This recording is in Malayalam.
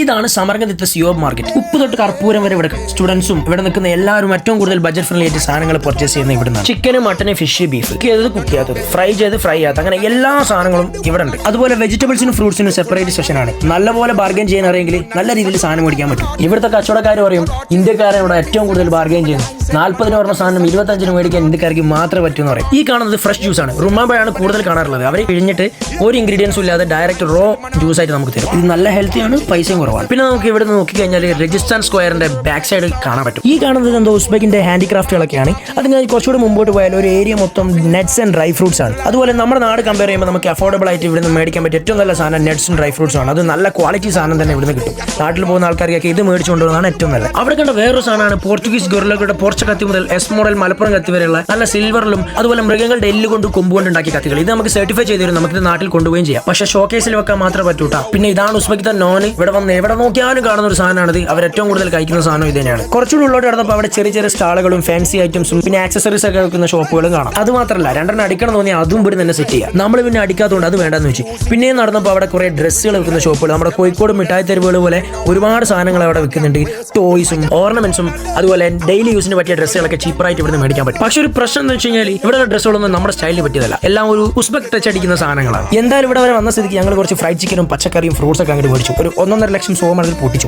ഇതാണ് സമർഗദത്ത സിയോബ് മാർക്കറ്റ്. ഉപ്പ് തൊട്ട് കർപ്പൂരം വരെ ഇവിടെ സ്റ്റുഡൻസും ഇവിടെ നിൽക്കുന്ന എല്ലാവരും ഏറ്റവും കൂടുതൽ ബഡ്ജറ്റ് ഫ്രണ്ട്ലി ആയിട്ട് സാധനങ്ങൾ പർച്ചേസ് ചെയ്യുന്ന ഇവിടുന്ന്. ചിക്കന്, മട്ടന്, ഫിഷ്, ബീഫ്, കുക്ക് ചെയ്തത്, കുക്ക് ചെയ്യാത്തത്, ഫ്രൈ ചെയ്ത്, ഫ്രൈ ചെയ്യാത്ത, അങ്ങനെ എല്ലാ സാധനങ്ങളും ഇവിടെ ഉണ്ട്. അതുപോലെ വെജിറ്റബിൾസിനും ഫ്രൂട്ട്സിനും സെപ്പറേറ്റ് സെക്ഷൻ ആണ്. നല്ലപോലെ ബാർഗൈൻ ചെയ്യാൻ അറിയെങ്കിൽ നല്ല രീതിയിൽ സാധനം മേടിക്കാൻ പറ്റും. ഇവിടുത്തെ കച്ചവടക്കാർ പറയും ഇന്ത്യക്കാരെ ഇവിടെ ഏറ്റവും കൂടുതൽ ബാർഗൈൻ ചെയ്യുന്നു. 40 പറഞ്ഞ സാധനം 25 മേടിക്കാൻ ഇന്ത്യക്കാർക്ക് മാത്രമേ പറ്റൂ എന്ന് പറയും. ഈ കാണുന്നത് ഫ്രഷ് ജ്യൂസ് ആണ്. റുമാബയാണ് കൂടുതൽ കാണാറുള്ളത്. അവർ പിഴിഞ്ഞിട്ട് ഒരു ഇൻഗ്രീഡിയൻസും ഇല്ലാതെ ഡയറക്റ്റ് റോ ജ്യൂസ് ആയിട്ട് നമുക്ക് തരും. ഇത് നല്ല ഹെൽത്തിയാണ്, പൈസയും കുറവാണ്. പിന്നെ നമുക്ക് ഇവിടെ നിന്ന് നോക്കിക്കഴിഞ്ഞാൽ രജിസ്ഥാൻ സ്ക്വയറിന്റെ ബാക്ക് സൈഡ് കാണാൻ പറ്റും. ഈ കാണുന്നത് എന്തോ ഉസ്ബെക്കിന്റെ ഹാൻഡിക്രാഫ്റ്റുകളൊക്കെയാണ്. അത് ഞാൻ കുറച്ചുകൂടി മുമ്പോട്ട് പോയാൽ ഒരു ഏരിയ മൊത്തം നട്ട്സ് ആൻഡ് ഡ്രൈ ഫ്രൂട്ട്സ് ആണ്. അതുപോലെ നമ്മുടെ നാട് കമ്പയർ ചെയ്യുമ്പോൾ നമുക്ക് അഫോർഡബിൾ ആയിട്ട് ഇവിടെ നിന്ന് മേടിക്കാൻ പറ്റിയ ഏറ്റവും നല്ല സാധനം നട്ട്സും ഡ്രൈ ഫ്രൂട്ട്സും ആണ്. അത് നല്ല ക്വാളിറ്റി സാധനം തന്നെ ഇവിടുന്ന് കിട്ടും. നാട്ടിൽ പോകുന്ന ആൾക്കാർക്ക് ഇത് മേടിച്ചുകൊണ്ടുവന്നതാണ് ഏറ്റവും നല്ലത്. അവിടെ കണ്ട വേറൊരു സാധനമാണ് പോർച്ചുഗീസ് ഗൊറില്ലകളുടെ പോർച്ച കത്തി മുതൽ എസ് മോഡൽ മലപ്പുറം കത്തി വരെയുള്ള നല്ല സിൽവറിലും അതുപോലെ മൃഗങ്ങളുടെ എല്ല് കൊണ്ട് കൊമ്പുകൊണ്ട് ഉണ്ടാക്കിയ കത്തികൾ. ഇത് നമുക്ക് സർട്ടിഫൈ ചെയ്ത് തരും. നമുക്ക് നാട്ടിൽ കൊണ്ടുപോവുകയും ചെയ്യാം. പക്ഷേ ഷോക്കേസിൽ വെക്കാൻ മാത്രമേ പറ്റൂട്ടാ. പിന്നെ ഇതാണ് ഉസ്ബെക്കിസ്ഥാൻ നോന്. ഇവിടെ വന്ന് എവിടെ നോക്കിയാലും കാണുന്ന ഒരു സാധനമാണിത്. അവർ ഏറ്റവും കൂടുതൽ കഴിക്കുന്ന സാധനം ഇത് തന്നെയാണ്. കുറച്ചുകൂടി ഉള്ളോട്ട് കിടന്നപ്പോൾ അവിടെ ചെറിയ ചെറിയ സ്റ്റാളുകളും ഫാൻസി ഐറ്റംസും പിന്നെ ആക്സസറീസ് ഒക്കെ വെക്കുന്ന ഷോപ്പുകളും കാണാം. അത് മാത്രമല്ല 2 അടിക്കണം തോന്നിയാൽ അതും ഇവിടെ തന്നെ സെറ്റ് ചെയ്യാം. നമ്മൾ പിന്നെ അടിക്കാത്തതുകൊണ്ട് അത് വേണ്ടെന്ന് വെച്ചു. പിന്നെ നടന്നപ്പോൾ അവിടെ കുറെ ഡ്രസ്സുകൾ വെക്കുന്ന ഷോപ്പുകൾ, നമ്മുടെ കോഴിക്കോട് മിഠായി തെരുവുകൾ പോലെ ഒരുപാട് സാധനങ്ങൾ അവിടെ വെക്കുന്നുണ്ട്. ടോയ്സും ഓർണമെന്റ്സും അതുപോലെ ഡെയിലി യൂസിന് പറ്റിയ ഡ്രസ്സുകളൊക്കെ ചീപ്പറായിട്ട് ഇവിടെ മേടിക്കാൻ പറ്റും. പക്ഷെ ഒരു പ്രശ്നം എന്ന് വെച്ച് കഴിഞ്ഞാൽ ഇവിടെ ഡ്രസ്സുകളൊന്നും നമ്മുടെ സ്റ്റൈലിന് പറ്റിയതല്ല. എല്ലാം ഒരു ഉസ്ബെക് ടച്ച് അടിക്കുന്ന സാധനങ്ങളാണ്. എന്തായാലും ഇവിടെ വരെ വന്ന സ്ഥിതിക്ക് ഞങ്ങൾ കുറച്ച് ഫ്രൈഡ് ചിക്കനും പച്ചക്കറിയും ഫ്രൂട്ട്സ് ഒക്കെ അങ്ങോട്ട് മേടിച്ചു. ഒരു 1.5 ലക്ഷം സോമറിൽ പൊട്ടിച്ചു.